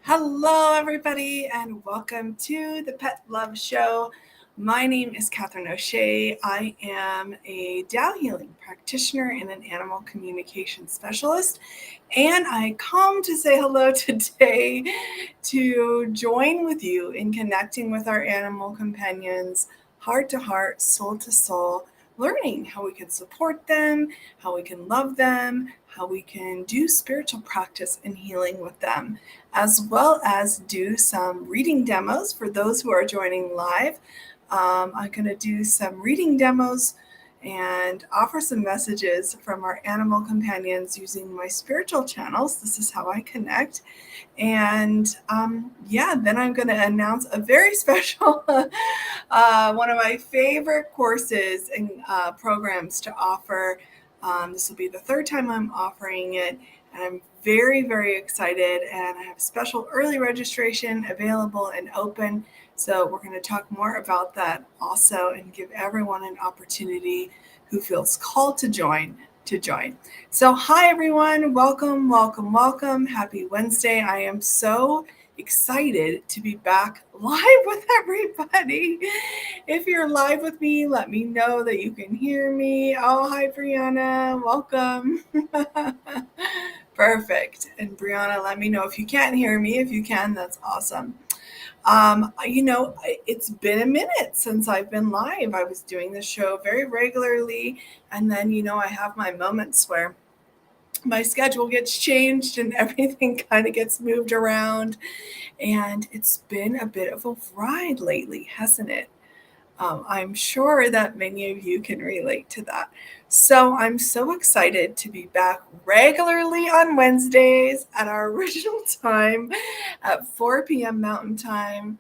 Hello, everybody, and welcome to the Pet Love Show. My name is Katherine O'Shea. I am a Tao Healing Practitioner and an animal communication specialist. And I come to say hello today to join with you in connecting with our animal companions, heart to heart, soul to soul, learning how we can support them, how we can love them, how we can do spiritual practice and healing with them, as well as do some reading demos for those who are joining live. I'm going to do some reading demos and offer some messages from our animal companions using my spiritual channels. This is how I connect. And then I'm going to announce a very special, one of my favorite courses and programs to offer. This will be the third time I'm offering it, and I'm very, very excited. And I have special early registration available and open. So we're going to talk more about that also and give everyone an opportunity who feels called to join. So hi everyone, welcome. Happy Wednesday. I am so excited to be back live with everybody. If you're live with me, let me know that you can hear me. Oh, hi Brianna, welcome. Perfect. And Brianna, let me know if you can't hear me. If you can, that's awesome. It's been a minute since I've been live. I was doing the show very regularly, and then, I have my moments where my schedule gets changed and everything kind of gets moved around. And it's been a bit of a ride lately, hasn't it? I'm sure that many of you can relate to that. So I'm so excited to be back regularly on Wednesdays at our original time at 4 p.m. Mountain Time.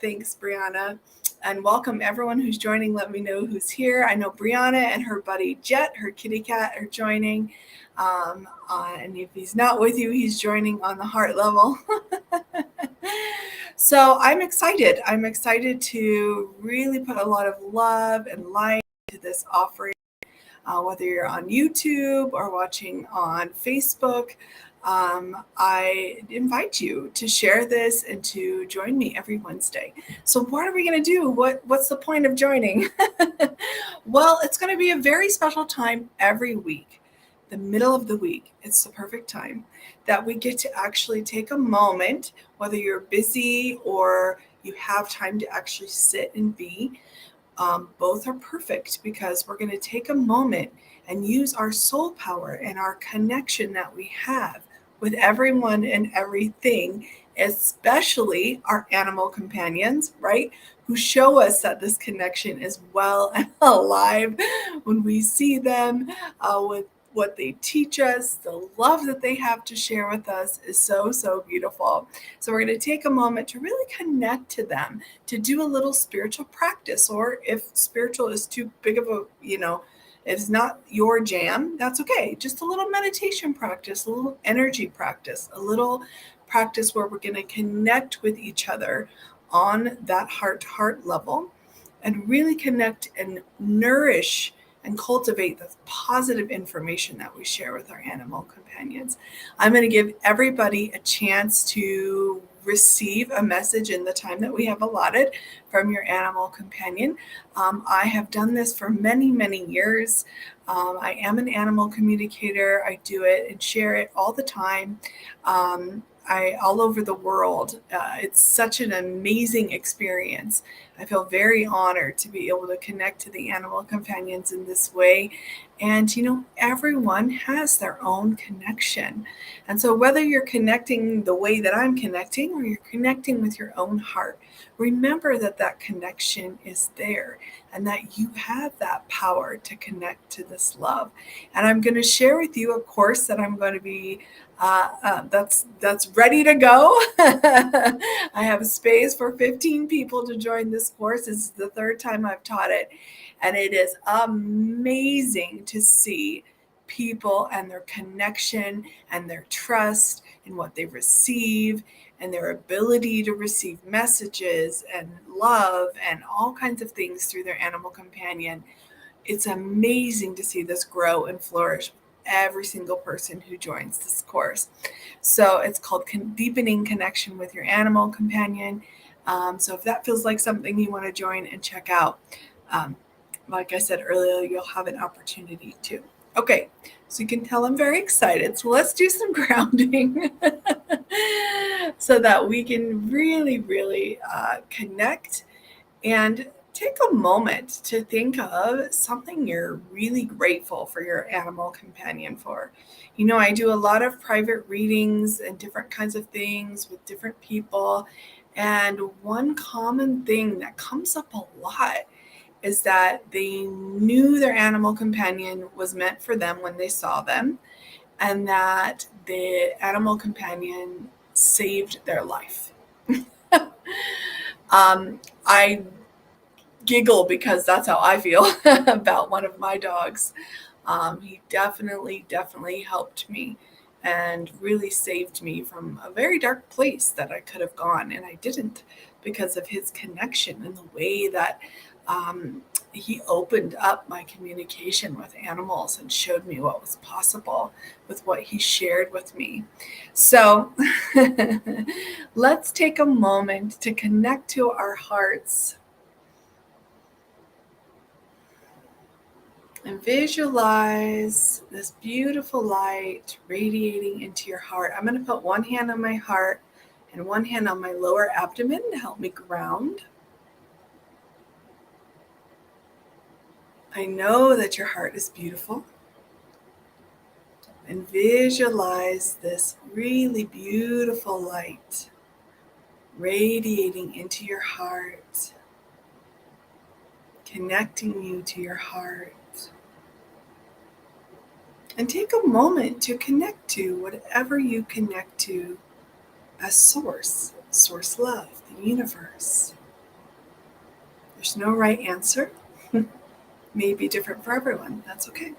Thanks, Brianna. And welcome everyone who's joining. Let me know who's here. I know Brianna and her buddy Jet, her kitty cat, are joining. And if he's not with you, he's joining on the heart level. So I'm excited. I'm excited to really put a lot of love and light to this offering, whether you're on YouTube or watching on Facebook. I invite you to share this and to join me every Wednesday. So what are we going to do? What's the point of joining? Well, it's going to be a very special time every week. The middle of the week, it's the perfect time that we get to actually take a moment, whether you're busy or you have time to actually sit and be. Both are perfect because we're going to take a moment and use our soul power and our connection that we have with everyone and everything, especially our animal companions, right? Who show us that this connection is well and alive when we see them, with what they teach us, the love that they have to share with us is so, so beautiful. So we're going to take a moment to really connect to them, to do a little spiritual practice, or if spiritual is too big of a, it's not your jam, that's okay. Just a little meditation practice, a little energy practice, a little practice where we're going to connect with each other on that heart-to-heart level and really connect and nourish and cultivate the positive information that we share with our animal companions. I'm going to give everybody a chance to receive a message in the time that we have allotted from your animal companion. I have done this for many, many years. I am an animal communicator. I do it and share it all the time. All over the world. It's such an amazing experience. I feel very honored to be able to connect to the animal companions in this way. And, everyone has their own connection. And so whether you're connecting the way that I'm connecting or you're connecting with your own heart, remember that connection is there and that you have that power to connect to this love. And I'm going to share with you a course that I'm going to be that's ready to go. I have a space for 15 people to join this course. This is the third time I've taught it, and it is amazing to see people and their connection and their trust in what they receive and their ability to receive messages and love and all kinds of things through their animal companion. It's amazing to see this grow and flourish every single person who joins this course. So it's called Deepening Connection with Your Animal Companion. So if that feels like something you want to join and check out, like I said earlier, you'll have an opportunity to. Okay, so you can tell I'm very excited. So let's do some grounding so that we can really, really connect and take a moment to think of something you're really grateful for your animal companion for. I do a lot of private readings and different kinds of things with different people. And one common thing that comes up a lot is that they knew their animal companion was meant for them when they saw them, and that the animal companion saved their life. I giggle because that's how I feel about one of my dogs. He definitely helped me and really saved me from a very dark place that I could have gone, and I didn't, because of his connection and the way that he opened up my communication with animals and showed me what was possible with what he shared with me. So let's take a moment to connect to our hearts and visualize this beautiful light radiating into your heart. I'm going to put one hand on my heart and one hand on my lower abdomen to help me ground. I know that your heart is beautiful. And visualize this really beautiful light radiating into your heart, connecting you to your heart. And take a moment to connect to whatever you connect to as source love, the universe. There's no right answer. May be different for everyone. That's okay.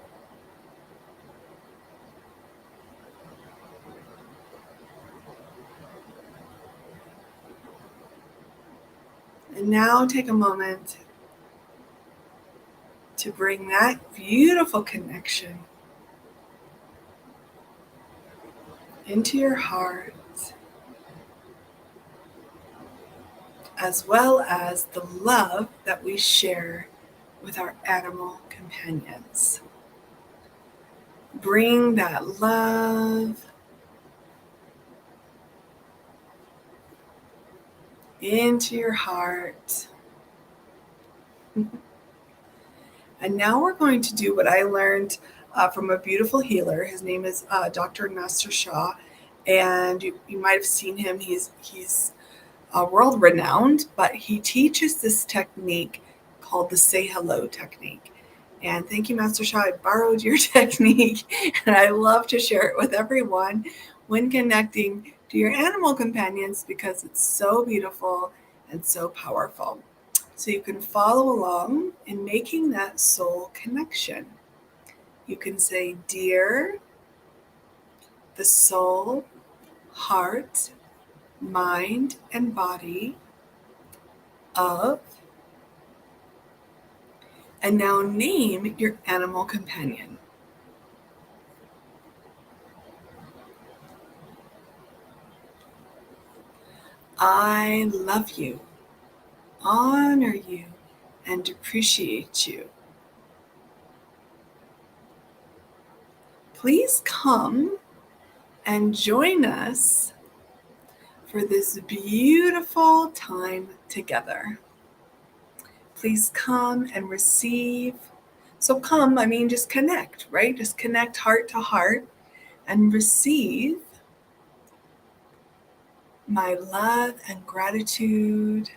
And now take a moment to bring that beautiful connection into your heart, as well as the love that we share with our animal companions. Bring that love into your heart. And now we're going to do what I learned from a beautiful healer. His name is Dr. Master Shah, and you might have seen him. He's world renowned, but he teaches this technique called the Say Hello technique. And thank you, Master Shah. I borrowed your technique, and I love to share it with everyone when connecting to your animal companions because it's so beautiful and so powerful. So you can follow along in making that soul connection. You can say, "Dear, the soul, heart, mind, and body of," and now name your animal companion. I love you, honor you, and appreciate you. Please come and join us for this beautiful time together. Please come and receive. So come, I mean, just connect, right? Just connect heart to heart and receive my love and gratitude.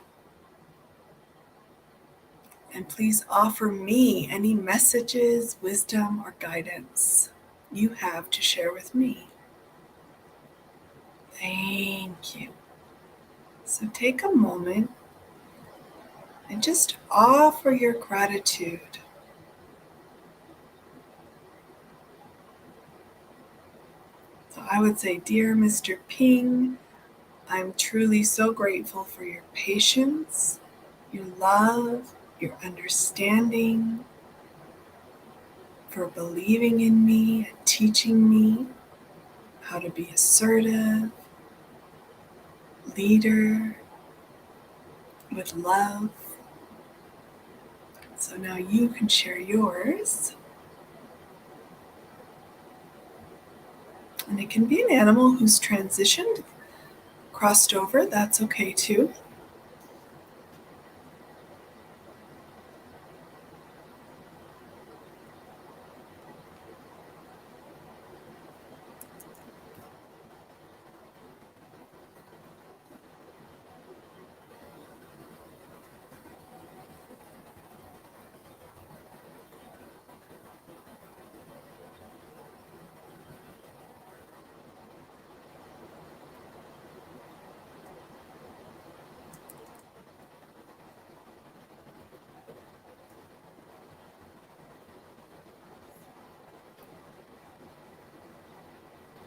And please offer me any messages, wisdom, or guidance you have to share with me. Thank you. So take a moment and just offer your gratitude. So I would say, "Dear Mr. Ping, I'm truly so grateful for your patience, your love, your understanding, for believing in me and teaching me how to be assertive, leader with love. So now you can share yours. And it can be an animal who's transitioned, crossed over, that's okay too.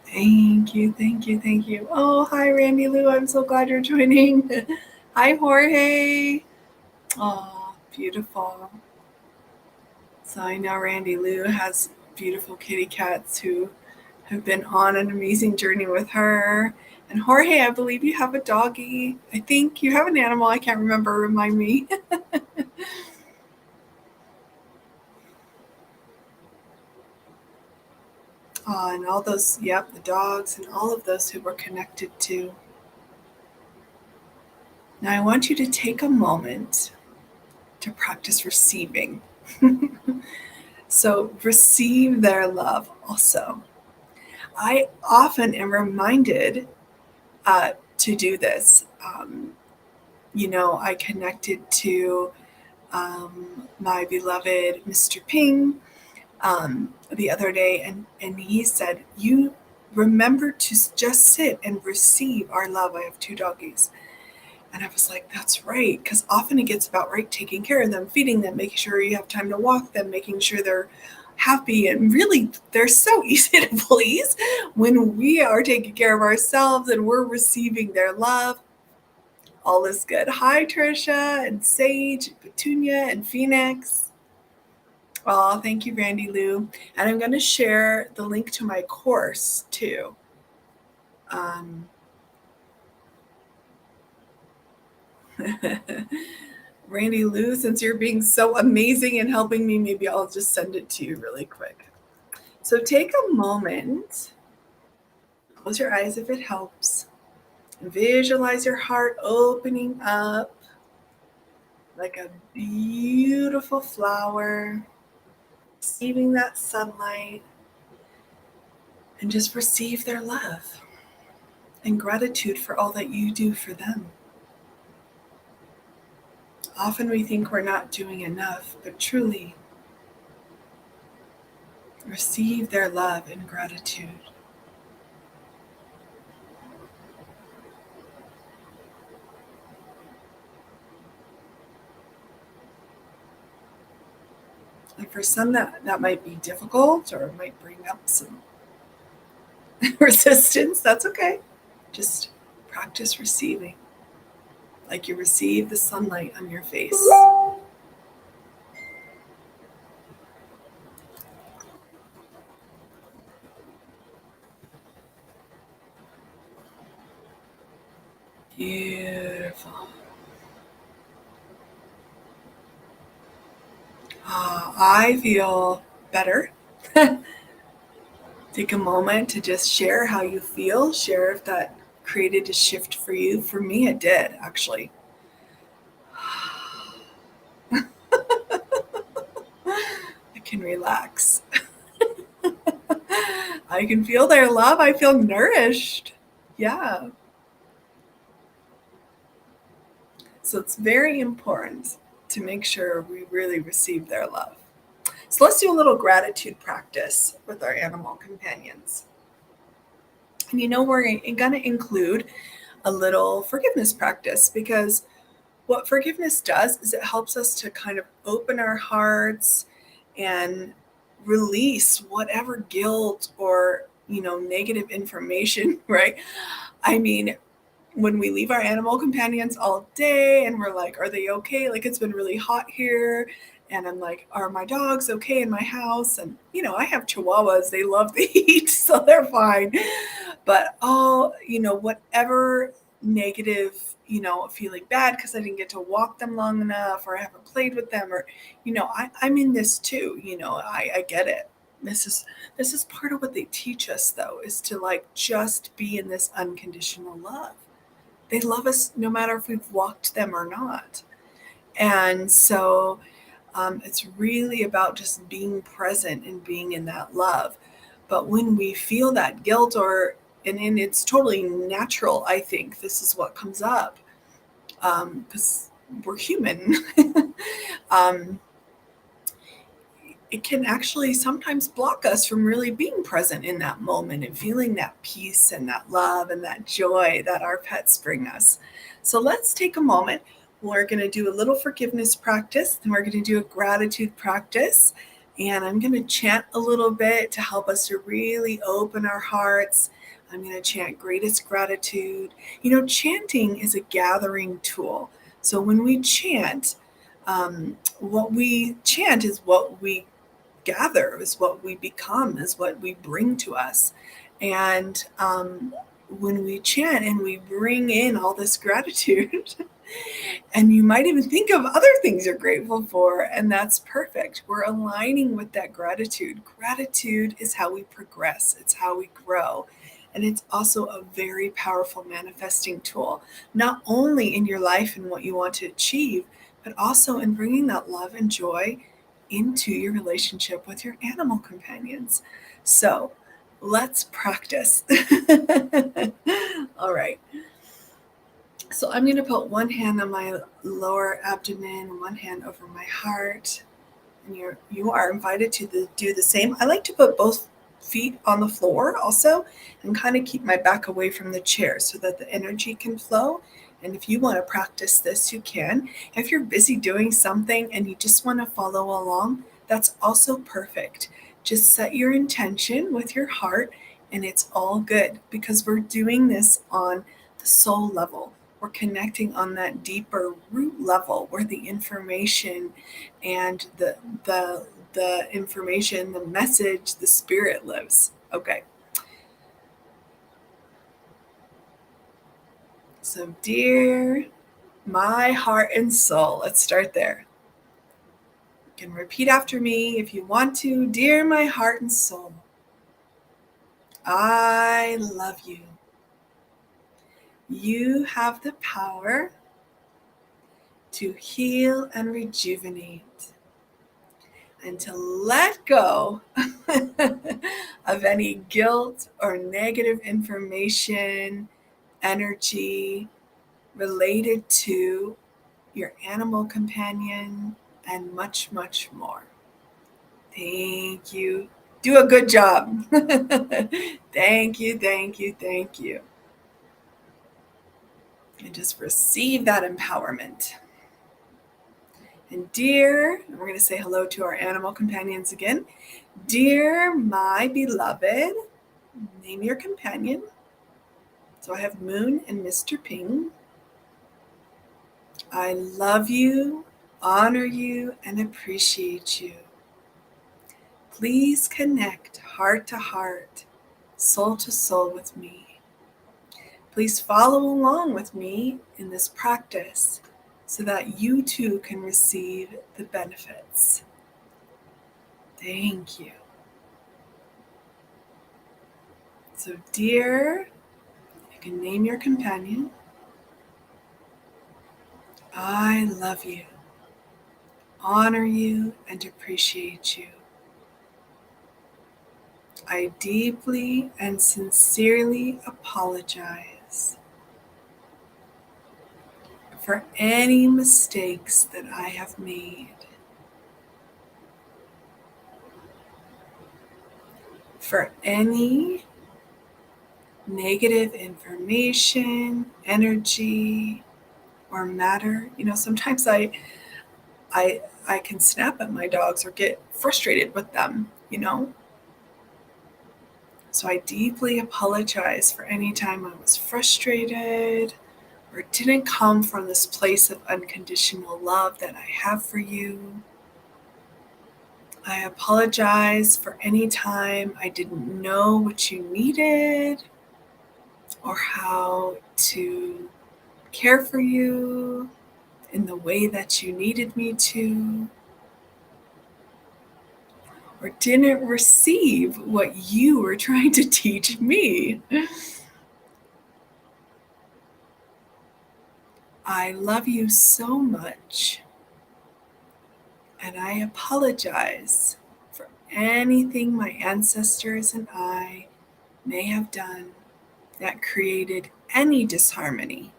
Thank you, thank you, thank you. Oh, hi, Randy Lou. I'm so glad you're joining. Hi, Jorge. Oh, beautiful. So I know Randy Lou has beautiful kitty cats who have been on an amazing journey with her. And Jorge, I believe you have a doggy. I think you have an animal. I can't remember. Remind me. Oh, and all those, yep, the dogs and all of those who were connected to. Now I want you to take a moment to practice receiving. So receive their love also. I often am reminded to do this. I connected to my beloved Mr. Ping the other day, and he said, you remember to just sit and receive our love. I have 2 doggies. And I was like, that's right. Because often it gets about, right, taking care of them, feeding them, making sure you have time to walk them, making sure they're happy. And really, they're so easy to please when we are taking care of ourselves and we're receiving their love. All is good. Hi, Trisha and Sage, Petunia and Phoenix. Oh, thank you, Randy Lou. And I'm going to share the link to my course too. Randy Lou, since you're being so amazing and helping me, maybe I'll just send it to you really quick. So take a moment, close your eyes if it helps, and visualize your heart opening up like a beautiful flower, receiving that sunlight, and just receive their love and gratitude for all that you do for them. Often we think we're not doing enough, but truly receive their love and gratitude. And for some that might be difficult or might bring up some resistance. That's okay. Just practice receiving like you receive the sunlight on your face. Beautiful. I feel better. Take a moment to just share how you feel. Share if that created a shift for you. For me, it did, actually. I can relax. I can feel their love. I feel nourished. Yeah. So it's very important to make sure we really receive their love. So let's do a little gratitude practice with our animal companions. And we're going to include a little forgiveness practice, because what forgiveness does is it helps us to kind of open our hearts and release whatever guilt or, negative information, right? I mean, when we leave our animal companions all day and we're like, are they okay? Like, it's been really hot here And I'm like, are my dogs okay in my house? And, I have chihuahuas. They love the heat, so they're fine. But, whatever negative, feeling bad because I didn't get to walk them long enough, or I haven't played with them, or, I'm in this too. I get it. This is part of what they teach us, though, is to like just be in this unconditional love. They love us no matter if we've walked them or not. And so it's really about just being present and being in that love. But when we feel that guilt, and it's totally natural, I think this is what comes up, because we're human. um, it can actually sometimes block us from really being present in that moment and feeling that peace and that love and that joy that our pets bring us. So let's take a moment. We're going to do a little forgiveness practice, and we're going to do a gratitude practice. And I'm going to chant a little bit to help us to really open our hearts. I'm going to chant greatest gratitude. Chanting is a gathering tool. So when we chant, what we chant is what we gather, is what we become, is what we bring to us. And when we chant and we bring in all this gratitude, and you might even think of other things you're grateful for, and that's perfect. We're aligning with that gratitude. Gratitude is how we progress, it's how we grow. And it's also a very powerful manifesting tool, not only in your life and what you want to achieve, but also in bringing that love and joy into your relationship with your animal companions. So let's practice. All right. So I'm going to put one hand on my lower abdomen, one hand over my heart. And you are invited to do the same. I like to put both feet on the floor also, and kind of keep my back away from the chair so that the energy can flow. And if you want to practice this, you can. If you're busy doing something and you just want to follow along, that's also perfect. Just set your intention with your heart, and it's all good, because we're doing this on the soul level. We're connecting on that deeper root level where the information and the information, the message, the spirit lives. Okay. So, dear my heart and soul, let's start there. You can repeat after me if you want to. Dear my heart and soul, I love you. You have the power to heal and rejuvenate, and to let go of any guilt or negative information, energy related to your animal companion, and much, much more. Thank you. Do a good job. Thank you, thank you, thank you. And just receive that empowerment. And dear, we're going to say hello to our animal companions again. Dear my beloved, name your companion. So I have Moon and Mr. Ping. I love you, honor you, and appreciate you. Please connect heart to heart, soul to soul with me. Please follow along with me in this practice so that you too can receive the benefits. Thank you. So, dear, you can name your companion. I love you, honor you, and appreciate you. I deeply and sincerely apologize for any mistakes that I have made, for any negative information, energy, or matter. Sometimes I can snap at my dogs or get frustrated with them. So I deeply apologize for any time I was frustrated or didn't come from this place of unconditional love that I have for you. I apologize for any time I didn't know what you needed or how to care for you in the way that you needed me to, or didn't receive what you were trying to teach me. I love you so much, and I apologize for anything my ancestors and I may have done that created any disharmony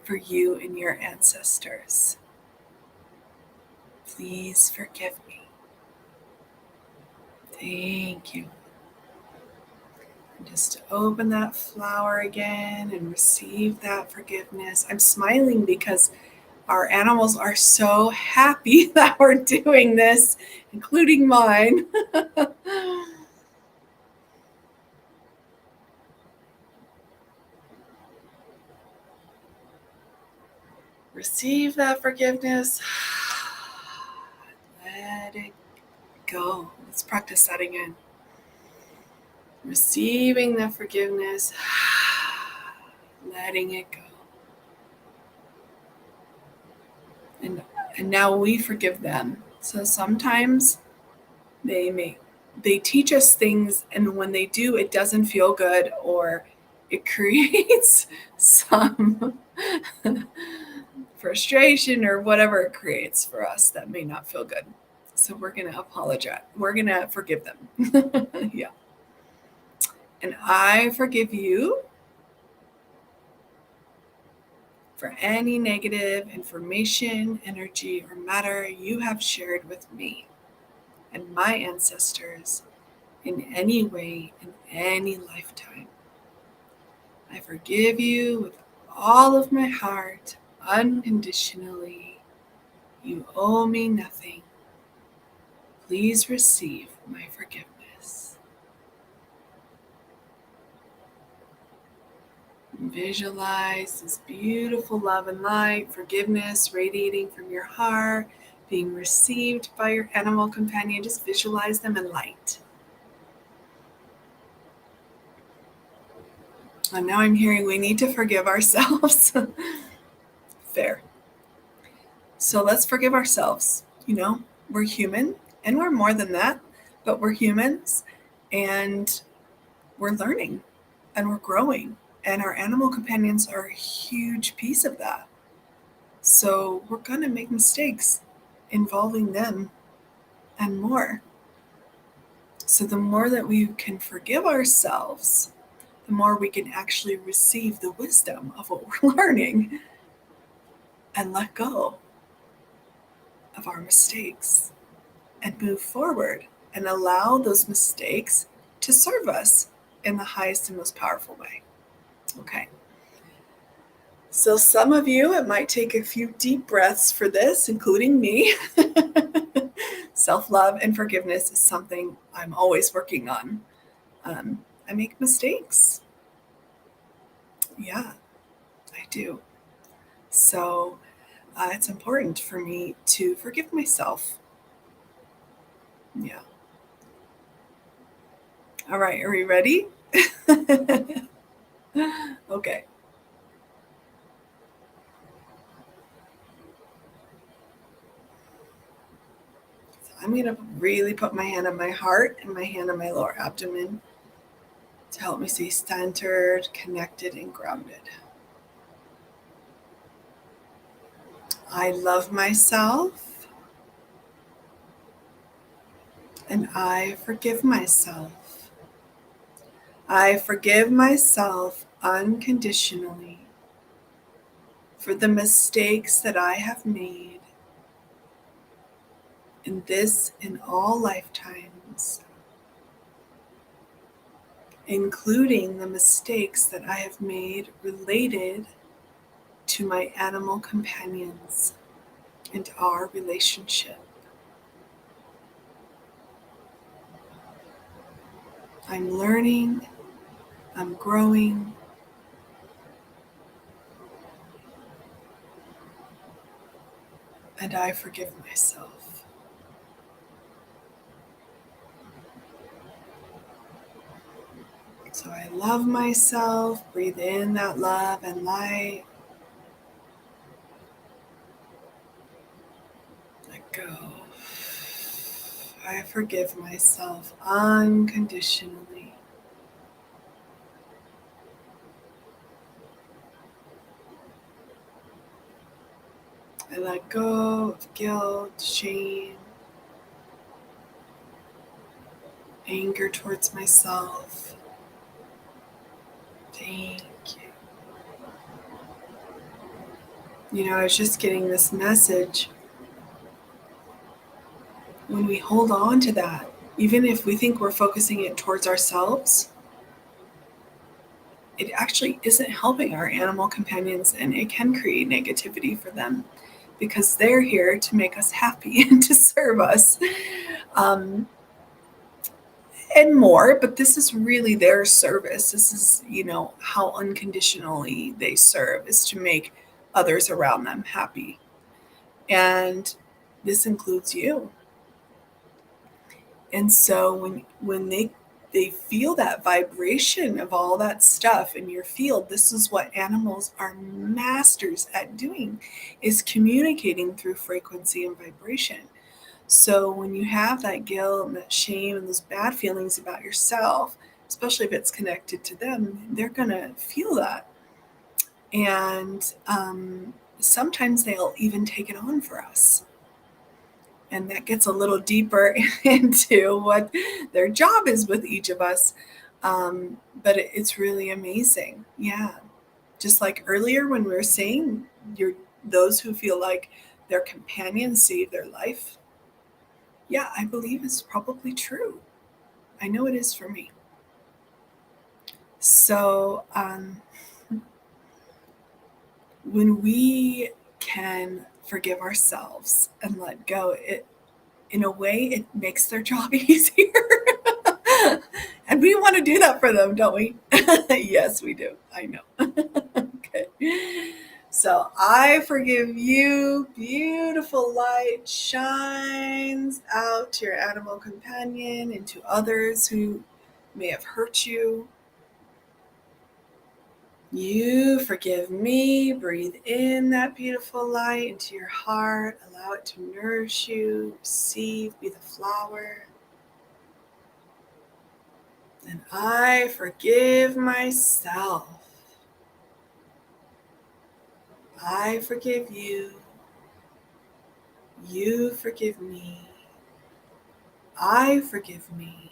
for you and your ancestors. Please forgive me. Thank you. And just to open that flower again and receive that forgiveness. I'm smiling because our animals are so happy that we're doing this, including mine. Receive that forgiveness. Let it go. Let's practice that again. Receiving the forgiveness, letting it go. And now we forgive them. So sometimes they teach us things, and when they do, it doesn't feel good, or it creates some frustration or whatever it creates for us that may not feel good. So we're going to apologize. We're going to forgive them. Yeah. And I forgive you for any negative information, energy, or matter you have shared with me and my ancestors in any way in any lifetime. I forgive you with all of my heart, unconditionally. You owe me nothing. Please receive my forgiveness. Visualize this beautiful love and light, forgiveness radiating from your heart, being received by your animal companion. Just visualize them in light. And now I'm hearing we need to forgive ourselves. Fair. So let's forgive ourselves. We're human, and we're more than that, but we're humans, and we're learning, and we're growing. And our animal companions are a huge piece of that. So we're going to make mistakes involving them and more. So the more that we can forgive ourselves, the more we can actually receive the wisdom of what we're learning and let go of our mistakes and move forward and allow those mistakes to serve us in the highest and most powerful way. Okay. So some of you, it might take a few deep breaths for this, including me. Self-love and forgiveness is something I'm always working on. I make mistakes. Yeah, I do. So it's important for me to forgive myself. Yeah. All right, are we ready? Okay. So I'm going to really put my hand on my heart and my hand on my lower abdomen to help me stay centered, connected, and grounded. I love myself, and I forgive myself. I forgive myself unconditionally for the mistakes that I have made in this and all lifetimes, including the mistakes that I have made related to my animal companions and our relationship. I'm learning, I'm growing, and I forgive myself. So I love myself. Breathe in that love and light. Let go. I forgive myself unconditionally. I let go of guilt, shame, anger towards myself. Thank you. I was just getting this message. When we hold on to that, even if we think we're focusing it towards ourselves, it actually isn't helping our animal companions, and it can create negativity for them because they're here to make us happy and to serve us. And more, but this is really their service. This is, how unconditionally they serve, is to make others around them happy. And this includes you. And so when they feel that vibration of all that stuff in your field, this is what animals are masters at doing, is communicating through frequency and vibration. So when you have that guilt and that shame and those bad feelings about yourself, especially if it's connected to them, they're going to feel that. And sometimes they'll even take it on for us. And that gets a little deeper into what their job is with each of us. But it's really amazing. Yeah. Just like earlier when we were saying, those who feel like their companions saved their life. Yeah, I believe it's probably true. I know it is for me. So when we can forgive ourselves and let go, in a way, it makes their job easier. And we want to do that for them, don't we? Yes, we do. I know. Okay. So I forgive you. Beautiful light shines out to your animal companion and to others who may have hurt you. You forgive me. Breathe in that beautiful light into your heart. Allow it to nourish you. Receive. Be the flower. And I forgive myself. I forgive you. You forgive me. I forgive me.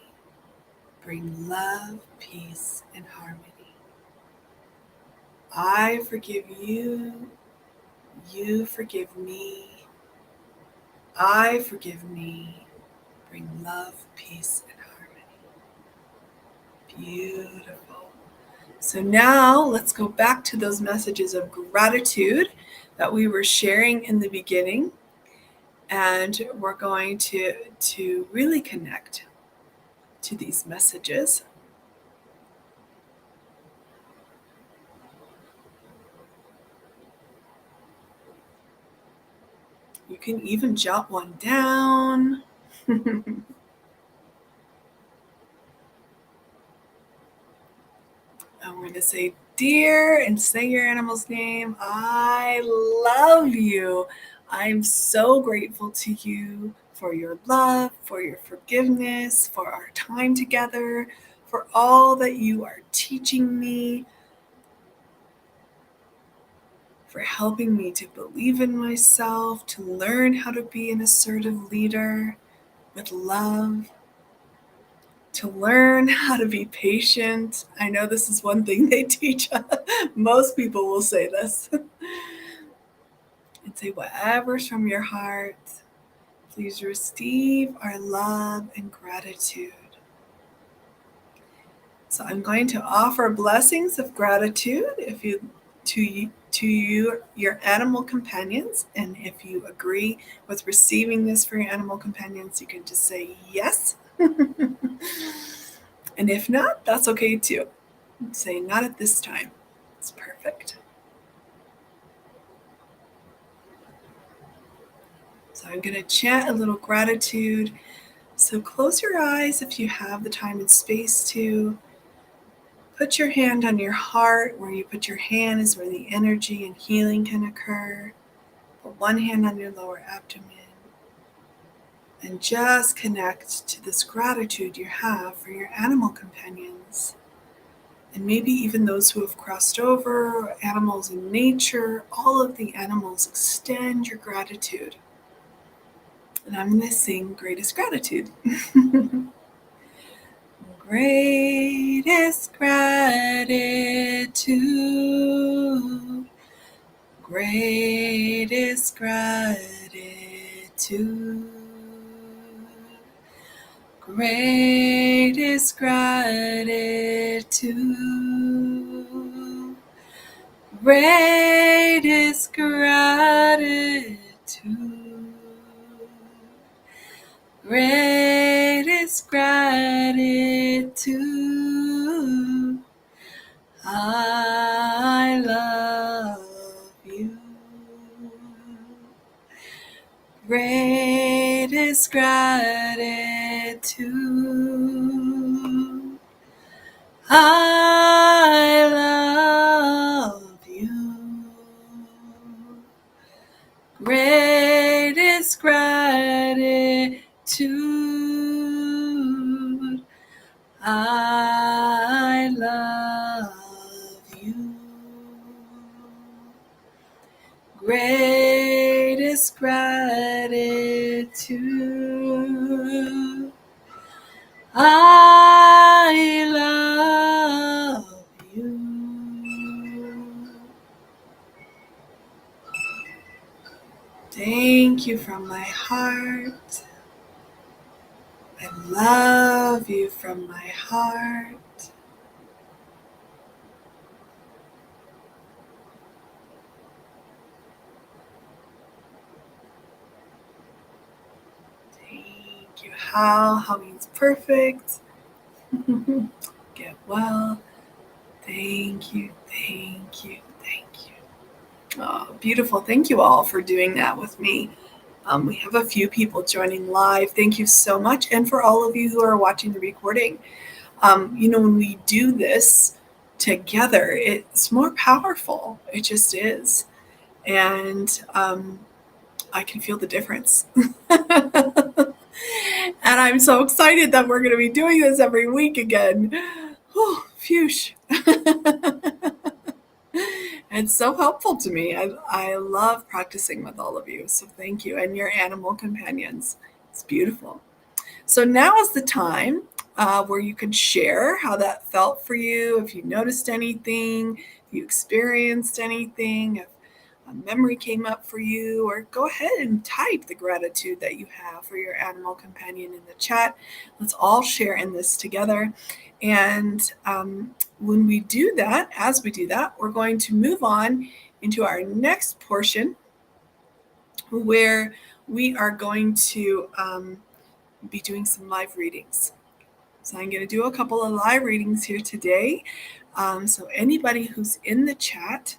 Bring love, peace, and harmony. I forgive you. You forgive me. I forgive me. Bring love, peace, and harmony. Beautiful. So now let's go back to those messages of gratitude that we were sharing in the beginning. And we're going to really connect to these messages. You can even jot one down. I'm going to say, dear, and say your animal's name. I love you. I'm so grateful to you for your love, for your forgiveness, for our time together, for all that you are teaching me, for helping me to believe in myself, to learn how to be an assertive leader with love, to learn how to be patient. I know this is one thing they teach. Most people will say this. And say whatever's from your heart. Please receive our love and gratitude. So I'm going to offer blessings of gratitude to you, your animal companions. And if you agree with receiving this for your animal companions, you can just say yes. And if not, that's okay too. Say not at this time. It's perfect. So I'm going to chant a little gratitude. So close your eyes if you have the time and space to. Put your hand on your heart. Where you put your hand is where the energy and healing can occur. Put one hand on your lower abdomen. And just connect to this gratitude you have for your animal companions. And maybe even those who have crossed over, animals in nature, all of the animals, extend your gratitude. And I'm going to sing Greatest Gratitude. Greatest gratitude, greatest gratitude, greatest gratitude, greatest gratitude, greatest gratitude. I love you. Greatest gratitude. I love you. Greatest gratitude. I love you. Greatest gratitude. I love you. Thank you from my heart. I love you from my heart. Thank you. How means perfect. Get well. Thank you, thank you, thank you. Oh, beautiful. Thank you all for doing that with me. We have a few people joining live. Thank you so much. And for all of you who are watching the recording, when we do this together, it's more powerful. It just is. And I can feel the difference. And I'm so excited that we're going to be doing this every week again. Oh, phew. It's so helpful to me. I love practicing with all of you. So thank you. And your animal companions. It's beautiful. So now is the time where you can share how that felt for you, if you noticed anything, if you experienced anything, if a memory came up for you, or go ahead and type the gratitude that you have for your animal companion in the chat. Let's all share in this together. And when we do that, as we do that, we're going to move on into our next portion where we are going to be doing some live readings. So I'm going to do a couple of live readings here today. So anybody who's in the chat,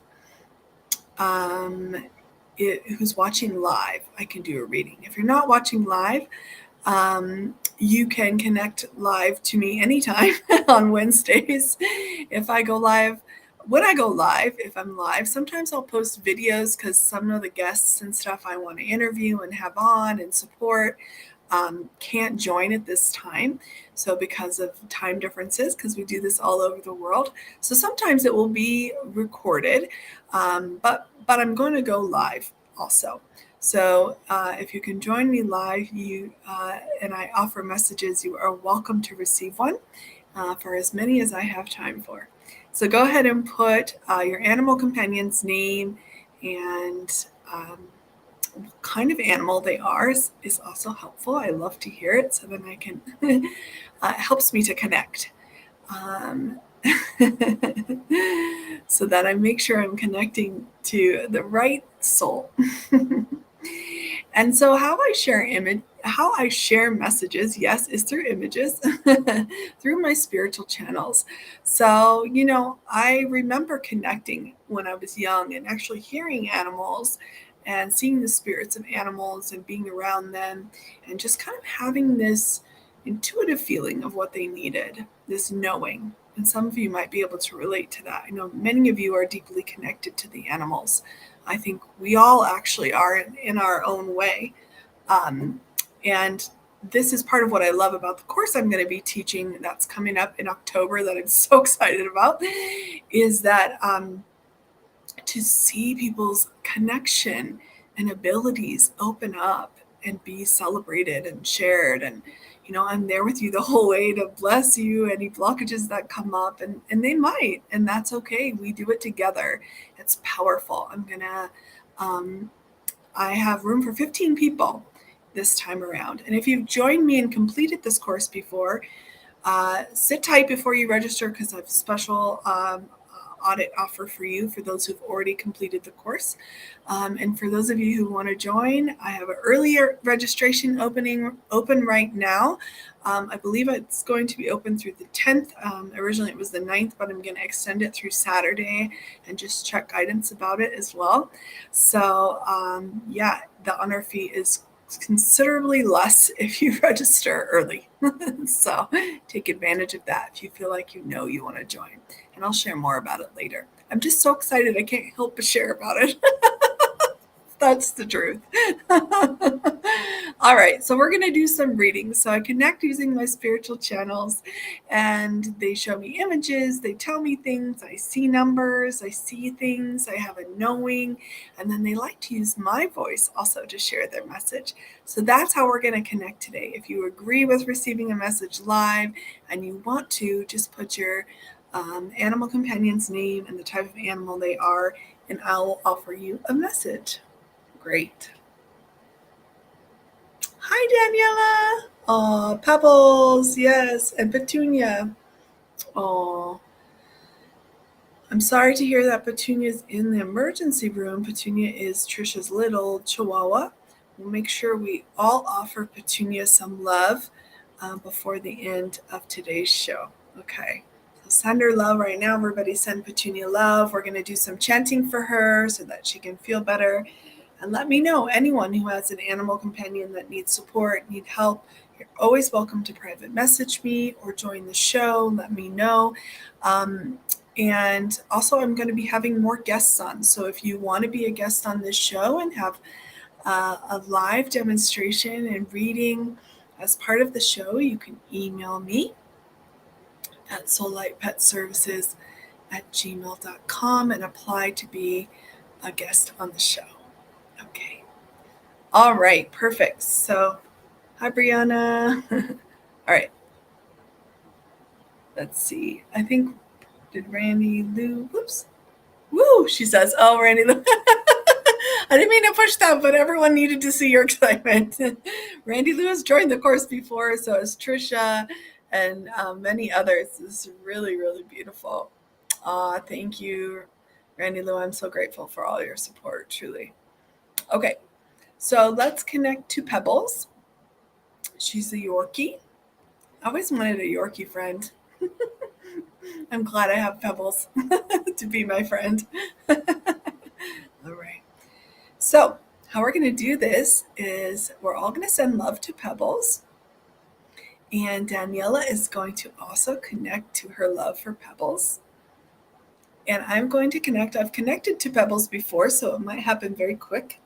who's watching live, I can do a reading. If you're not watching live, you can connect live to me anytime on Wednesdays. If I go live, when I go live, if I'm live, sometimes I'll post videos because some of the guests and stuff I want to interview and have on and support can't join at this time. So because of time differences, because we do this all over the world. So sometimes it will be recorded, but I'm going to go live also. So if you can join me live, and I offer messages, you are welcome to receive one for as many as I have time for. So go ahead and put your animal companion's name and what kind of animal they are is also helpful. I love to hear it, so then I can, it helps me to connect. So that I make sure I'm connecting to the right soul. And so how I share messages, yes, is through images, through my spiritual channels. So, I remember connecting when I was young and actually hearing animals and seeing the spirits of animals and being around them and just kind of having this intuitive feeling of what they needed, this knowing. And some of you might be able to relate to that. I know many of you are deeply connected to the animals. I think we all actually are in our own way. And this is part of what I love about the course I'm going to be teaching that's coming up in October that I'm so excited about, is that to see people's connection and abilities open up and be celebrated and shared. And, I'm there with you the whole way to bless you, any blockages that come up, and they might, and that's okay. We do it together. It's powerful. I have room for 15 people this time around. And if you've joined me and completed this course before, sit tight before you register, because I have a special audit offer for you for those who've already completed the course. And for those of you who want to join, I have an earlier registration open right now. I believe it's going to be open through the 10th. Originally it was the 9th, but I'm going to extend it through Saturday and just check guidance about it as well. So the honor fee is considerably less if you register early. So take advantage of that if you feel like you want to join. And I'll share more about it later. I'm just so excited. I can't help but share about it. That's the truth. All right, so we're going to do some readings. So I connect using my spiritual channels, and they show me images, they tell me things, I see numbers, I see things, I have a knowing, and then they like to use my voice also to share their message. So that's how we're going to connect today. If you agree with receiving a message live and you want to, just put your animal companion's name and the type of animal they are, and I'll offer you a message. Great. Hi, Daniela. Oh, Pebbles. Yes. And Petunia. Oh, I'm sorry to hear that Petunia's in the emergency room. Petunia is Trisha's little chihuahua. We'll make sure we all offer Petunia some love before the end of today's show. Okay. So send her love right now. Everybody send Petunia love. We're going to do some chanting for her so that she can feel better. And let me know, anyone who has an animal companion that needs support, need help, you're always welcome to private message me or join the show. Let me know. And also, I'm going to be having more guests on. So if you want to be a guest on this show and have a live demonstration and reading as part of the show, you can email me at soullightpetservices@gmail.com and apply to be a guest on the show. Okay. All right. Perfect. So, hi, Brianna. All right. Let's see. I think, did Randy Lou, whoops. Woo, she says, oh, Randy Lou. I didn't mean to push that, but everyone needed to see your excitement. Randy Lou has joined the course before, so has Trisha and many others. This is really, really beautiful. Thank you, Randy Lou. I'm so grateful for all your support, truly. Okay. So let's connect to Pebbles. She's a Yorkie. I always wanted a Yorkie friend. I'm glad I have Pebbles to be my friend. All right. So how we're going to do this is we're all going to send love to Pebbles. And Daniela is going to also connect to her love for Pebbles. And I'm going to connect. I've connected to Pebbles before, so it might happen very quick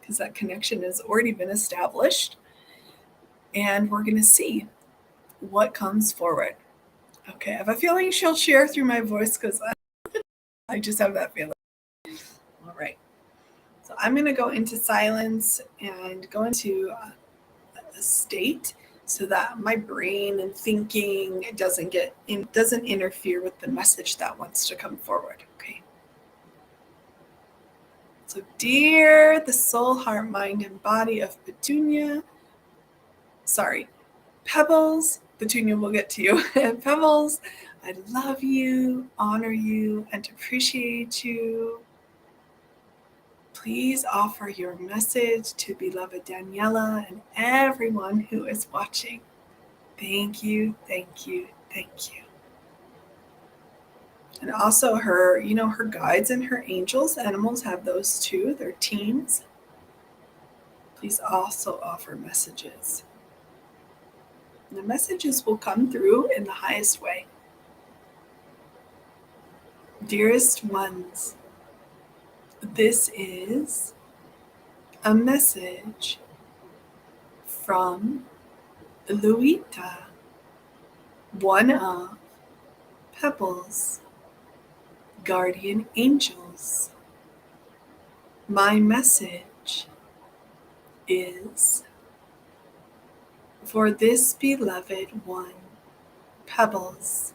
because that connection has already been established. And we're going to see what comes forward. Okay, I have a feeling she'll share through my voice because I just have that feeling. All right. So I'm going to go into silence and go into a state so that my brain and thinking doesn't interfere with the message that wants to come forward. Okay. So dear the soul, heart, mind, and body of Pebbles, Petunia will get to you. Pebbles, I love you, honor you, and appreciate you. Please offer your message to beloved Daniela and everyone who is watching. Thank you, thank you, thank you. And also her guides and her angels, animals have those too, their teams. Please also offer messages. And the messages will come through in the highest way. Dearest ones, this is a message from Luita, one of Pebble's guardian angels. My message is for this beloved one, Pebbles.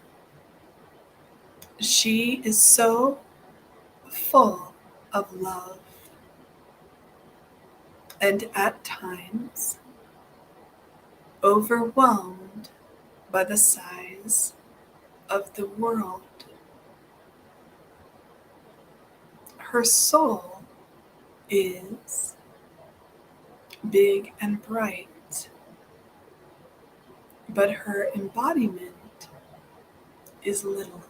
She is so full of love and at times overwhelmed by the size of the world. Her soul is big and bright, but her embodiment is little.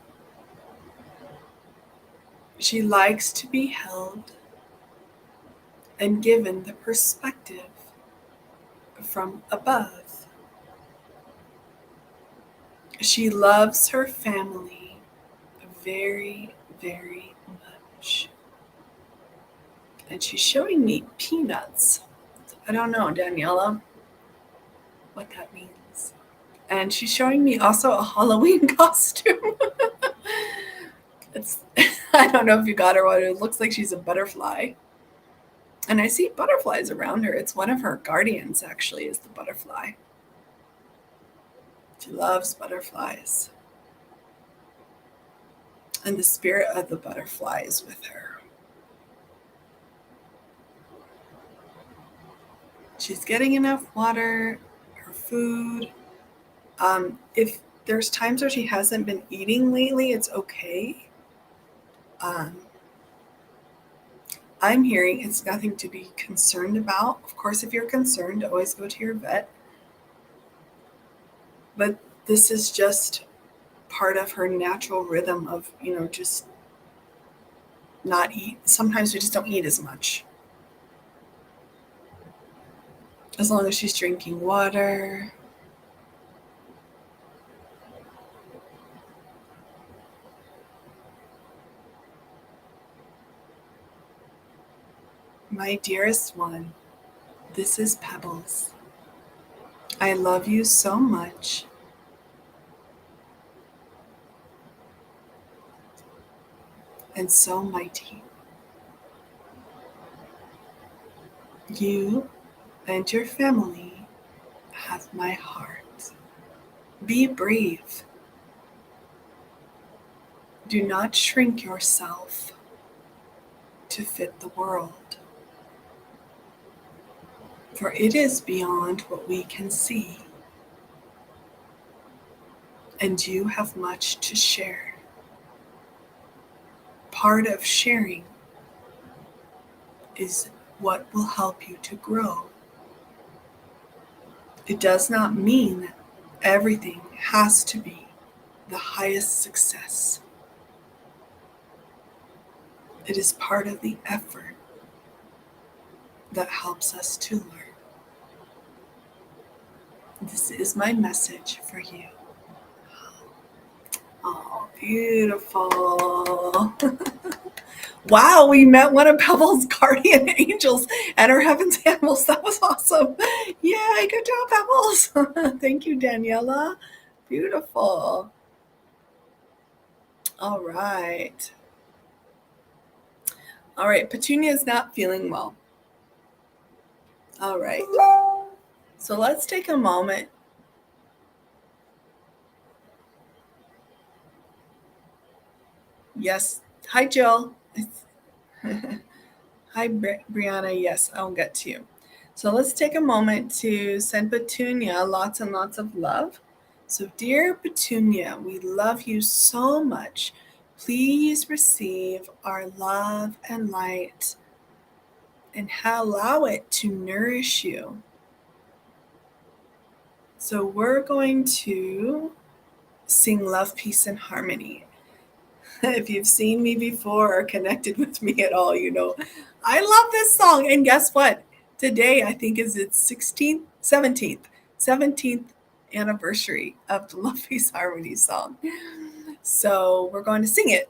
She likes to be held and given the perspective from above. She loves her family very, very much. And she's showing me peanuts. I don't know, Daniela, what that means. And she's showing me also a Halloween costume. It's I don't know if you got her what it looks like. She's a butterfly. And I see butterflies around her. It's one of her guardians, actually, is the butterfly. She loves butterflies. And the spirit of the butterfly is with her. She's getting enough water, her food. If there's times where she hasn't been eating lately, it's okay. I'm hearing it's nothing to be concerned about. Of course, if you're concerned, always go to your vet. But this is just part of her natural rhythm of, just not eat. Sometimes we just don't eat as much. As long as she's drinking water. My dearest one, this is Pebbles. I love you so much. And so mighty. You and your family have my heart. Be brave. Do not shrink yourself to fit the world. For it is beyond what we can see. And you have much to share. Part of sharing is what will help you to grow. It does not mean that everything has to be the highest success. It is part of the effort that helps us to learn. This is my message for you. Oh, beautiful. Wow, we met one of Pebbles' guardian angels and her heaven's animals. That was awesome. Yay, good job, Pebbles. Thank you, Daniela. Beautiful. All right. All right, Petunia's not feeling well. All right. So let's take a moment. Yes. Hi, Jill. Hi, Brianna. Yes, I'll get to you. So let's take a moment to send Petunia lots and lots of love. So, dear Petunia, we love you so much. Please receive our love and light and allow it to nourish you. So we're going to sing Love, Peace, and Harmony. If you've seen me before or connected with me at all, you know I love this song. And guess what? Today, I think, is its 17th anniversary of the Love, Peace, Harmony song. So we're going to sing it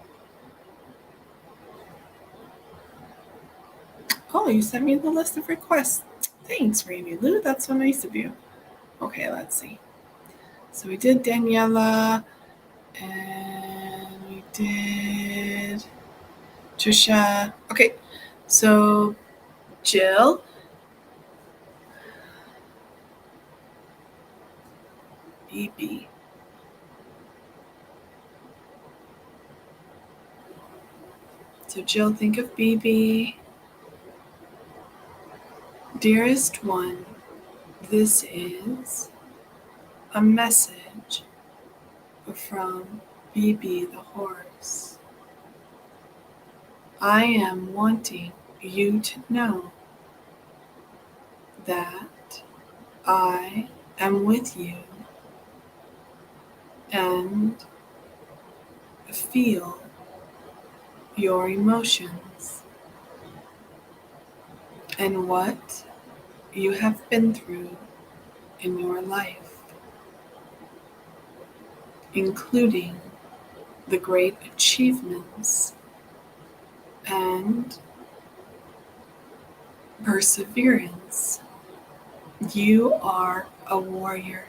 you sent me the list of requests. Thanks, Randy Lou. That's so nice of you. Okay, let's see. So we did Daniela, and we did Trisha. Okay, so Jill, BB. So Jill, think of BB. Dearest one, this is a message from BB the horse. I am wanting you to know that I am with you and feel your emotions and what you have been through in your life, including the great achievements and perseverance. You are a warrior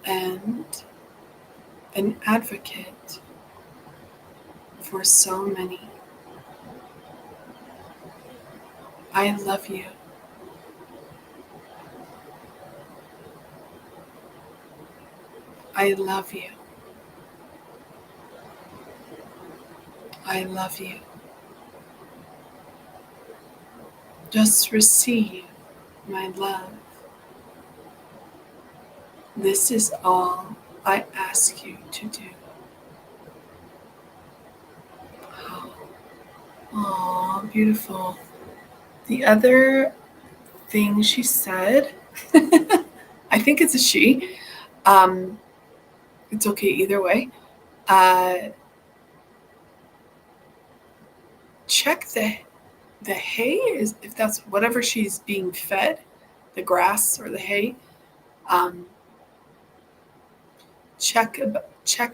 and an advocate for so many. I love you. I love you. I love you. Just receive my love. This is all I ask you to do. Oh, beautiful. The other thing she said, I think it's a she. It's okay either way. Check the hay, is if that's whatever she's being fed, the grass or the hay. Check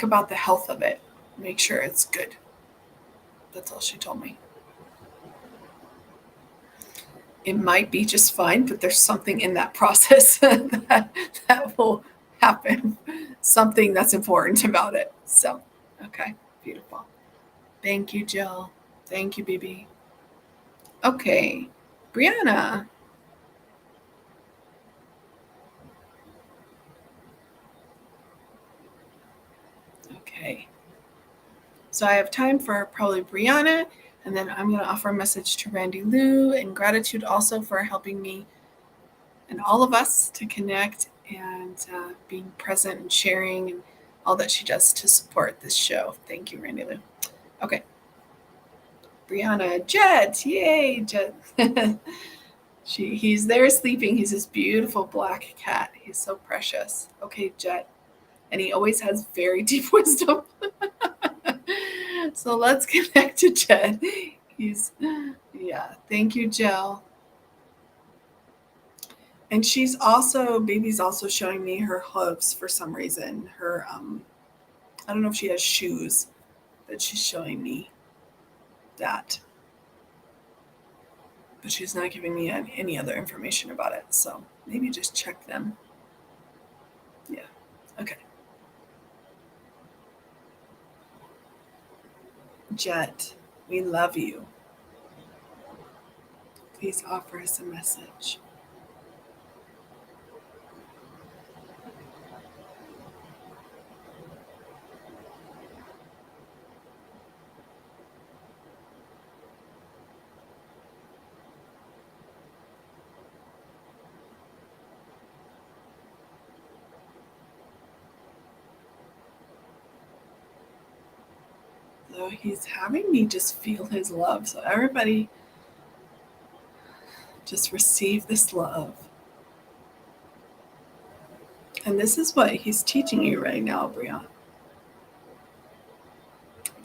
about the health of it. Make sure it's good. That's all she told me. It might be just fine, but there's something in that process that will happen. Something that's important about it. So, okay, beautiful. Thank you, Jill. Thank you, BB. Okay, Brianna. Okay. So I have time for probably Brianna, and then I'm going to offer a message to Randy Lou and gratitude also for helping me and all of us to connect and being present and sharing and all that she does to support this show. Thank you, Randy Lou. Okay. Brianna, Jet, yay, Jet. He's there sleeping. He's this beautiful black cat. He's so precious. Okay, Jet. And he always has very deep wisdom. So let's connect to Jet. Thank you, Jill. And baby's also showing me her hooves for some reason. Her, I don't know if she has shoes, but she's showing me that. But she's not giving me any other information about it. So maybe just check them. Yeah. Okay. Jet, we love you. Please offer us a message. So he's having me just feel his love. So everybody just receive this love. And this is what he's teaching you right now, Brianna.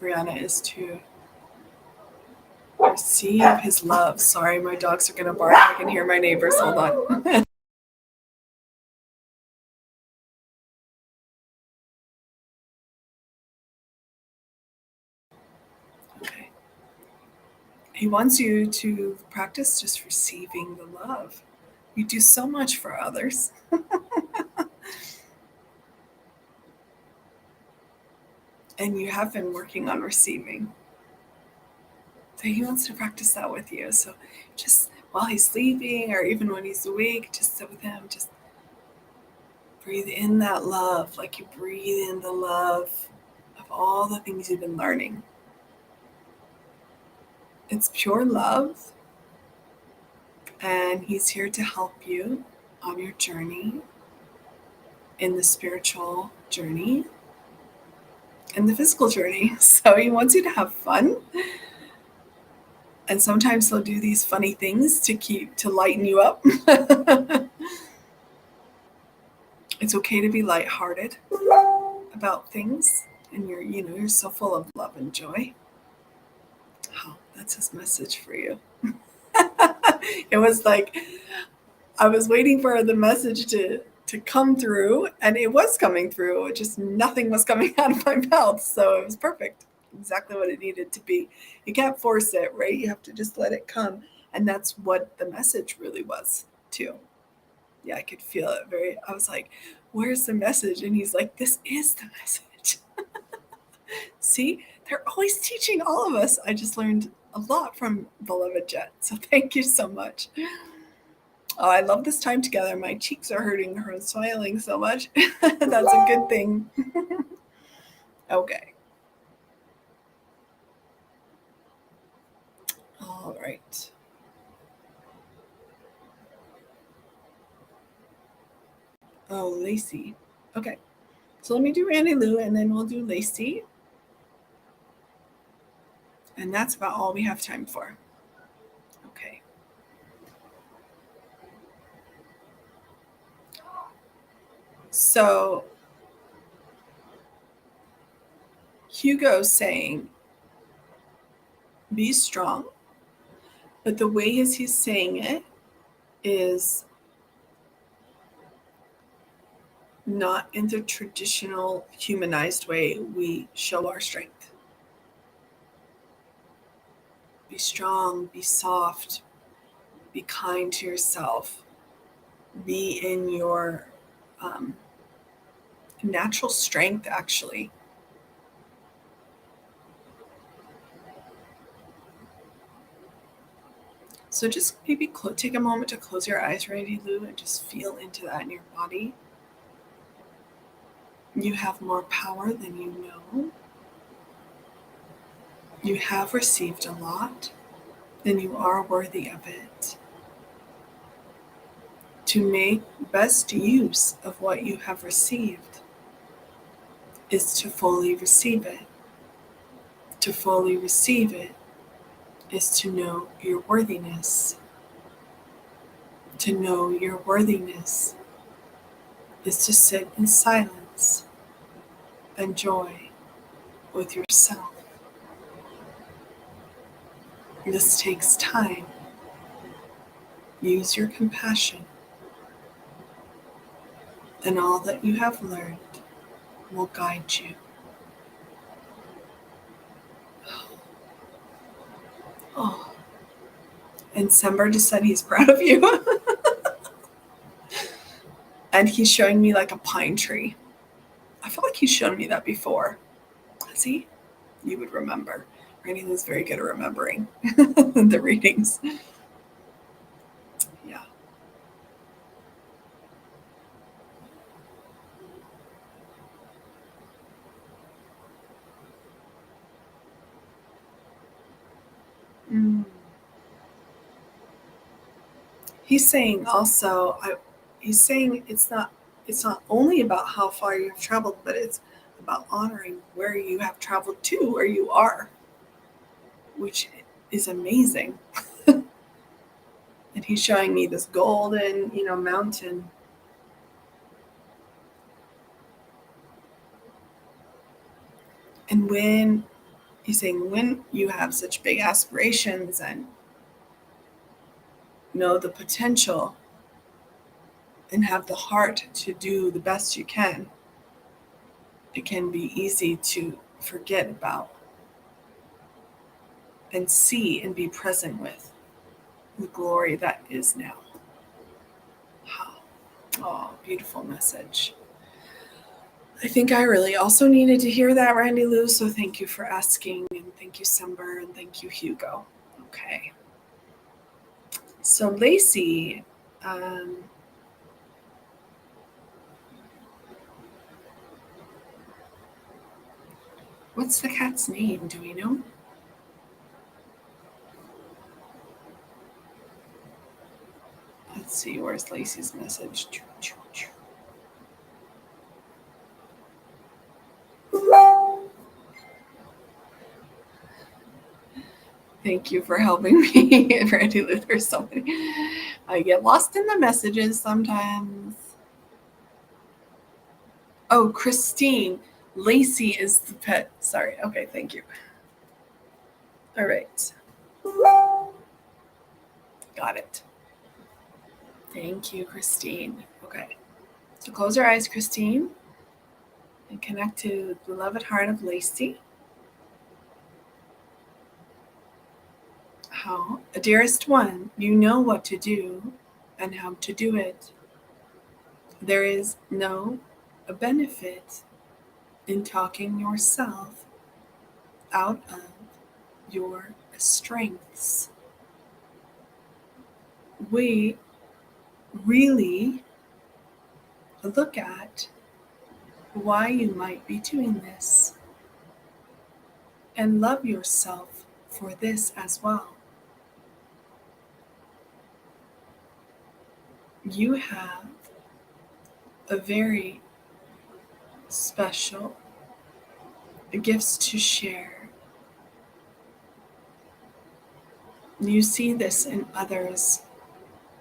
Brianna is to receive his love. Sorry, my dogs are going to bark. I can hear my neighbors. Hold on. Okay. He wants you to practice just receiving the love. You do so much for others. And you have been working on receiving. So he wants to practice that with you. So just while he's sleeping or even when he's awake, just sit with him. Just breathe in that love, like you breathe in the love of all the things you've been learning. It's pure love. And he's here to help you on your journey, in the spiritual journey, in the physical journey. So he wants you to have fun. And sometimes he'll do these funny things to lighten you up. It's okay to be lighthearted about things. And you're so full of love and joy. Oh, that's his message for you. It was like I was waiting for the message to come through, and it was coming through. It just nothing was coming out of my mouth. So it was perfect. Exactly what it needed to be. You can't force it, right? You have to just let it come. And that's what the message really was, too. Yeah, I could feel it I was like, where's the message? And he's like, this is the message. See, they're always teaching all of us. I just learned a lot from Beloved Jet. So thank you so much. Oh, I love this time together. My cheeks are hurting from smiling so much. That's a good thing. Okay. All right. Oh, Lacey. Okay. So let me do Annie Lou and then we'll do Lacey. And that's about all we have time for. Okay. So Hugo's saying, be strong. But the way he's saying it is not in the traditional humanized way we show our strength. Be strong, be soft, be kind to yourself, be in your natural strength, actually. So just maybe take a moment to close your eyes, Randy Lou, and just feel into that in your body. You have more power than you know. You have received a lot, and you are worthy of it. To make best use of what you have received is to fully receive it. To fully receive it is to know your worthiness. To know your worthiness is to sit in silence and joy with yourself. This takes time. Use your compassion, and all that you have learned will guide you. Oh. And Sember just said he's proud of you. And he's showing me like a pine tree. I feel like he's shown me that before. Has he? You would remember. Randy was very good at remembering the readings. Yeah. Mm. He's saying also, he's saying it's not only about how far you've traveled, but it's about honoring where you have traveled to, where you are, which is amazing. And he's showing me this golden, mountain. And when he's saying, when you have such big aspirations and know the potential and have the heart to do the best you can, it can be easy to forget about and see and be present with the glory that is now. Oh, beautiful message. I think I really also needed to hear that, Randy Lou, so thank you for asking, and thank you, Sember, and thank you, Hugo. Okay. So Lacey, what's the cat's name? Do we know? Let's see, where's Lacey's message? Thank you for helping me, Randy Lou. There's so many. I get lost in the messages sometimes. Oh, Christine. Lacey is the pet. Sorry. Okay, thank you. All right. Got it. Thank you, Christine. Okay. So close your eyes, Christine, and connect to the beloved heart of Lacey. How, dearest one, you know what to do and how to do it. There is no benefit in talking yourself out of your strengths. We really look at why you might be doing this and love yourself for this as well. You have a very special gifts to share. You see this in others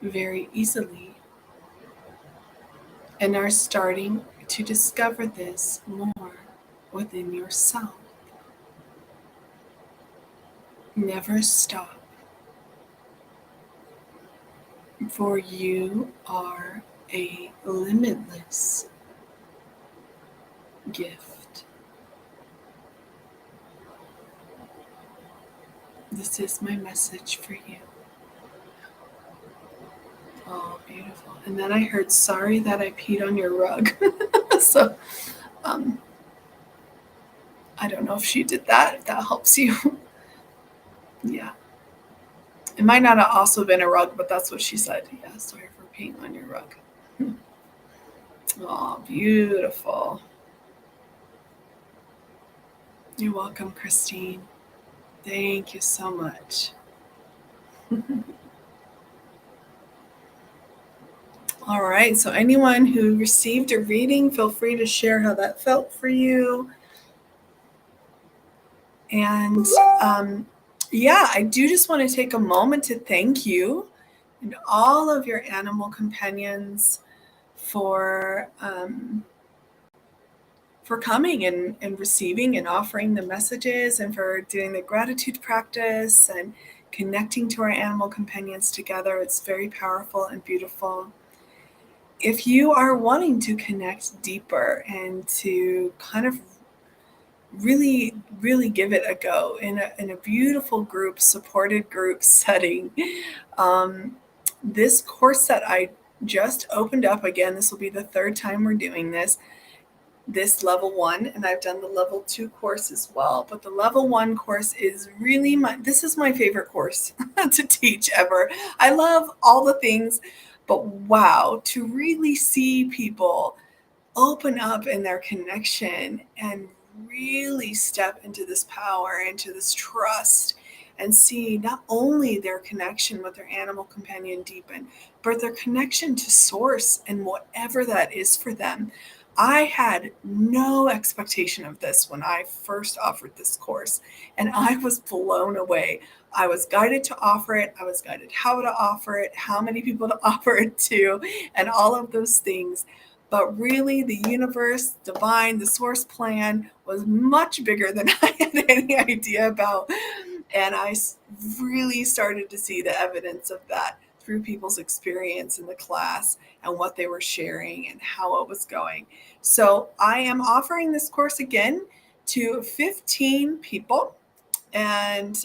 very easily and are starting to discover this more within yourself. Never stop, for you are a limitless gift. This is my message for you. Oh, beautiful. And then I heard, sorry that I peed on your rug. So, I don't know if she did that, if that helps you. Yeah. It might not have also been a rug, but that's what she said. Yeah, sorry for peeing on your rug. Oh, beautiful. You're welcome, Christine. Thank you so much. All right, so anyone who received a reading, feel free to share how that felt for you. And yeah, I do just want to take a moment to thank you and all of your animal companions for coming and receiving and offering the messages, and for doing the gratitude practice and connecting to our animal companions together. It's very powerful and beautiful. If you are wanting to connect deeper and to kind of really, really give it a go in a beautiful group, supported group setting, this course that I just opened up, again, this will be the third time we're doing this level 1, and I've done the level 2 course as well. But the level 1 course is really this is my favorite course to teach ever. I love all the things, but wow, to really see people open up in their connection and really step into this power, into this trust, and see not only their connection with their animal companion deepen, but their connection to source and whatever that is for them. I had no expectation of this when I first offered this course, and I was blown away. I was guided to offer it. I was guided how to offer it, how many people to offer it to, and all of those things. But really, the universe, divine, the source plan was much bigger than I had any idea about. And I really started to see the evidence of that through people's experience in the class and what they were sharing and how it was going. So I am offering this course again to 15 people. And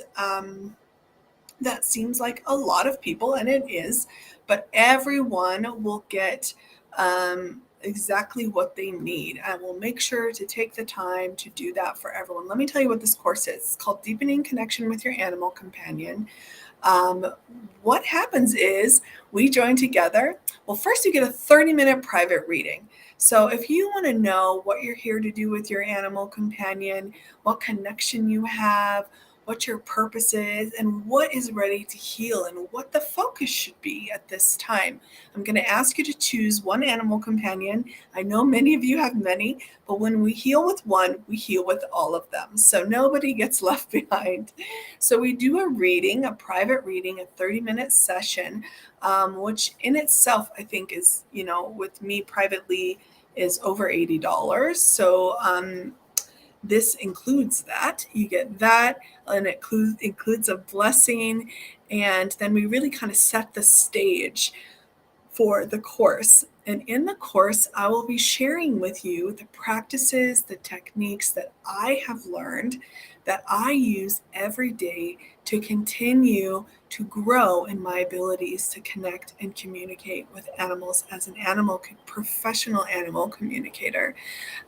that seems like a lot of people, and it is, but everyone will get exactly what they need. I will make sure to take the time to do that for everyone. Let me tell you what this course is. It's called Deepening Connection with Your Animal Companion. What happens is we join together. Well, first you get a 30-minute private reading. So if you want to know what you're here to do with your animal companion, what connection you have, what your purpose is, and what is ready to heal, and what the focus should be at this time, I'm going to ask you to choose one animal companion. I know many of you have many, but when we heal with one, we heal with all of them. So nobody gets left behind. So we do a reading, a private reading, a 30-minute session, which in itself, I think is, with me privately is over $80. So this includes that. You get that, and it includes a blessing. And then we really kind of set the stage for the course. And in the course, I will be sharing with you the practices, the techniques that I have learned, that I use every day to continue to grow in my abilities to connect and communicate with animals as an professional animal communicator.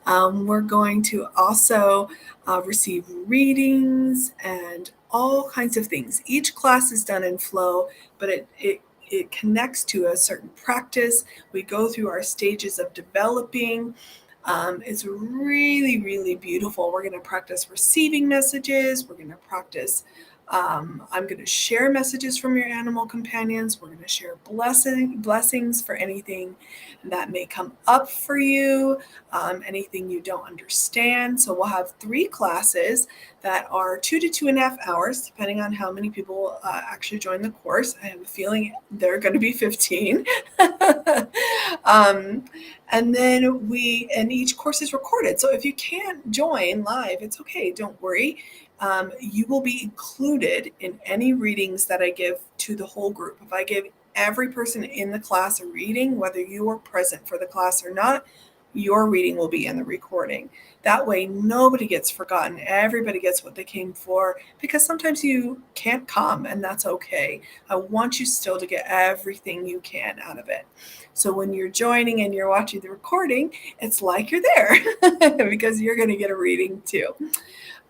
We're going to also receive readings and all kinds of things. Each class is done in flow, but it connects to a certain practice. We go through our stages of developing. It's really, really beautiful. We're going to practice receiving messages. We're going to practice. I'm going to share messages from your animal companions. We're going to share blessings for anything that may come up for you, anything you don't understand. So we'll have 3 classes that are 2 to 2.5 hours, depending on how many people actually join the course. I have a feeling they're going to be 15. And then each course is recorded. So if you can't join live, it's okay. Don't worry. You will be included in any readings that I give to the whole group. If I give every person in the class a reading, whether you are present for the class or not, your reading will be in the recording. That way, nobody gets forgotten. Everybody gets what they came for, because sometimes you can't come, and that's okay. I want you still to get everything you can out of it. So when you're joining and you're watching the recording, it's like you're there because you're going to get a reading too.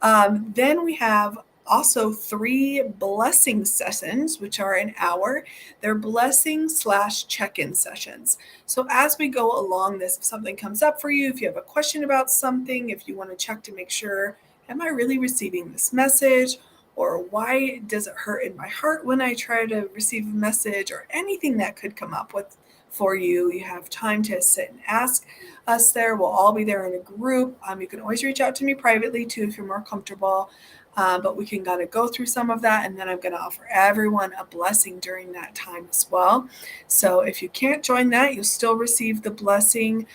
Then we have also 3 blessing sessions, which are an hour. They're blessing / check-in sessions. So as we go along this, if something comes up for you, if you have a question about something, if you want to check to make sure, am I really receiving this message? Or why does it hurt in my heart when I try to receive a message, or anything that could come up with for you, you have time to sit and ask us there. We'll all be there in a group. You can always reach out to me privately too if you're more comfortable. But we can kind of go through some of that, and then I'm going to offer everyone a blessing during that time as well. So if you can't join that, you'll still receive the blessing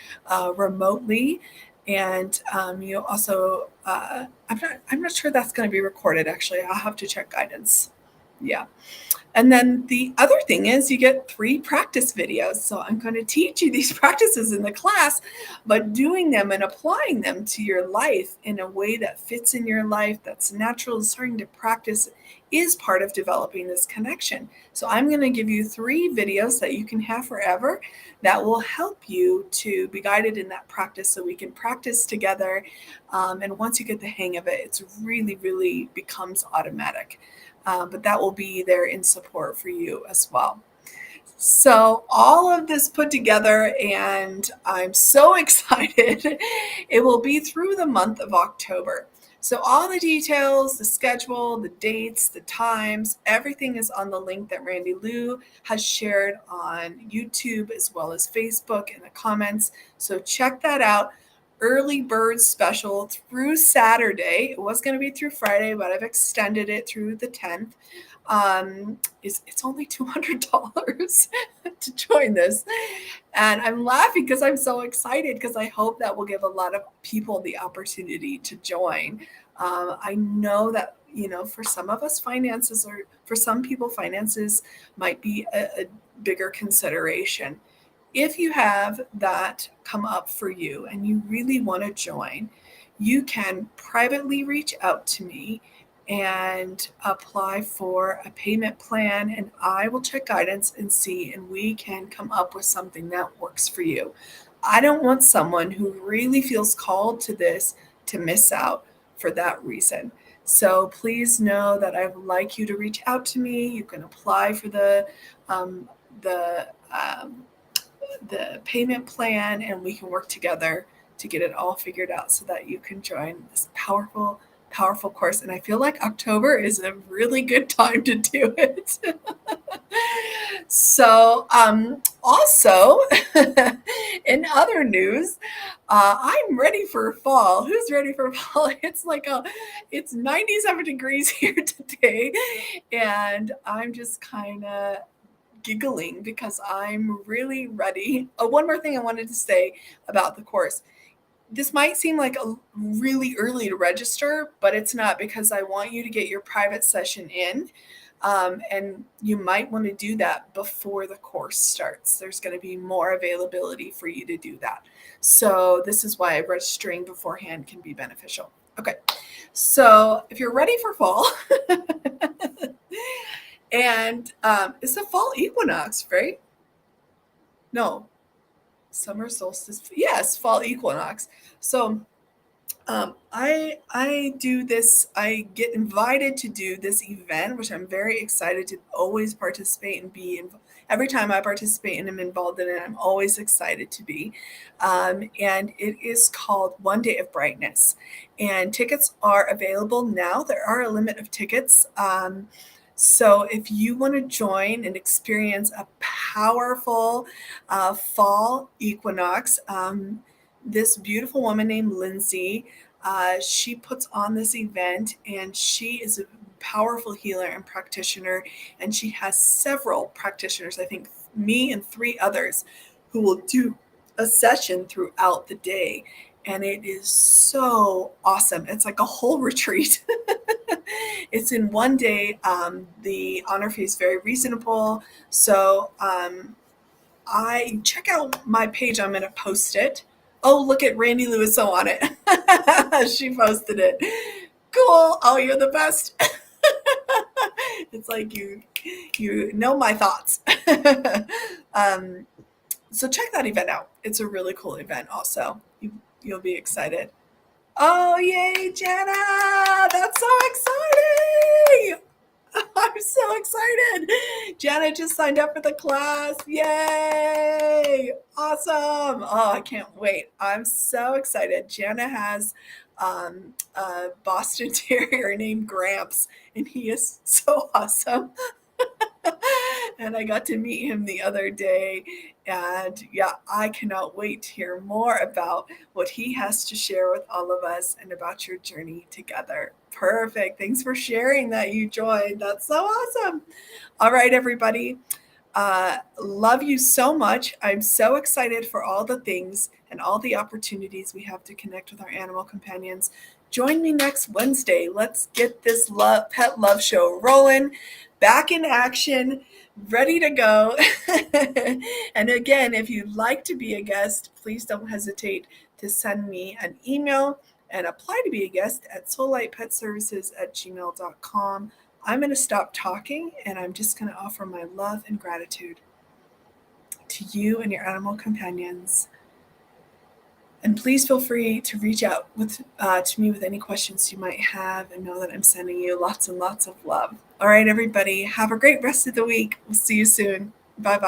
remotely. And you also, I'm not sure that's going to be recorded. Actually, I'll have to check guidance. Yeah. And then the other thing is you get 3 practice videos. So I'm going to teach you these practices in the class, but doing them and applying them to your life in a way that fits in your life, that's natural, and starting to practice is part of developing this connection. So I'm going to give you 3 videos that you can have forever that will help you to be guided in that practice, so we can practice together. And once you get the hang of it, it's really, really becomes automatic. But that will be there in support for you as well. So all of this put together, and I'm so excited. It will be through the month of October. So all the details, the schedule, the dates, the times, everything is on the link that Randy Liu has shared on YouTube as well as Facebook in the comments. So check that out. Early bird special through Saturday. It was going to be through Friday, but I've extended it through the 10th. It's only $200 to join this. And I'm laughing because I'm so excited, because I hope that will give a lot of people the opportunity to join. I know that, for some of us, for some people, finances might be a bigger consideration. If you have that come up for you and you really want to join, you can privately reach out to me, and apply for a payment plan, and I will check guidance and see, and we can come up with something that works for you. I don't want someone who really feels called to this to miss out for that reason. So please know that I would like you to reach out to me. You can apply for um, the um, the payment plan, and we can work together to get it all figured out so that you can join this powerful course. And I feel like October is a really good time to do it. So, also, in other news, I'm ready for fall. Who's ready for fall? It's 97 degrees here today, and I'm just kind of giggling because I'm really ready. Oh, one more thing I wanted to say about the course. This might seem like a really early to register, but it's not, because I want you to get your private session in. And you might want to do that before the course starts. There's going to be more availability for you to do that. So this is why registering beforehand can be beneficial. Okay, so if you're ready for fall, and it's the fall equinox, right? No, summer solstice. Yes, fall equinox. So I do this. I get invited to do this event, which I'm very excited to always participate and be involved. Every time I participate and am involved in it, I'm always excited to be. And it is called One Day of Brightness. And tickets are available now. There are a limit of tickets. So if you want to join and experience a powerful fall equinox, this beautiful woman named Lindsay, she puts on this event, and she is a powerful healer and practitioner, and she has several practitioners, I think me and 3 others, who will do a session throughout the day. And it is so awesome. It's like a whole retreat. It's in one day. The honor fee is very reasonable. So I check out my page. I'm going to post it. Oh, look at Randy Lewis on it. She posted it. Cool. Oh, you're the best. It's like you know my thoughts. So check that event out. It's a really cool event also. You'll be excited. Oh, yay, Jana! That's so exciting! I'm so excited. Jana just signed up for the class. Yay! Awesome. Oh, I can't wait. I'm so excited. Jana has a Boston Terrier named Gramps, and he is so awesome. And I got to meet him the other day. And yeah, I cannot wait to hear more about what he has to share with all of us and about your journey together. Perfect. Thanks for sharing that you joined. That's so awesome. All right, everybody. Love you so much. I'm so excited for all the things and all the opportunities we have to connect with our animal companions. Join me next Wednesday. Let's get this pet love show rolling, back in action, ready to go. And again, if you'd like to be a guest, please don't hesitate to send me an email and apply to be a guest at soullightpetservices@gmail.com. I'm going to stop talking, and I'm just going to offer my love and gratitude to you and your animal companions. And please feel free to reach out to me with any questions you might have, and know that I'm sending you lots and lots of love. All right, everybody, have a great rest of the week. We'll see you soon. Bye-bye.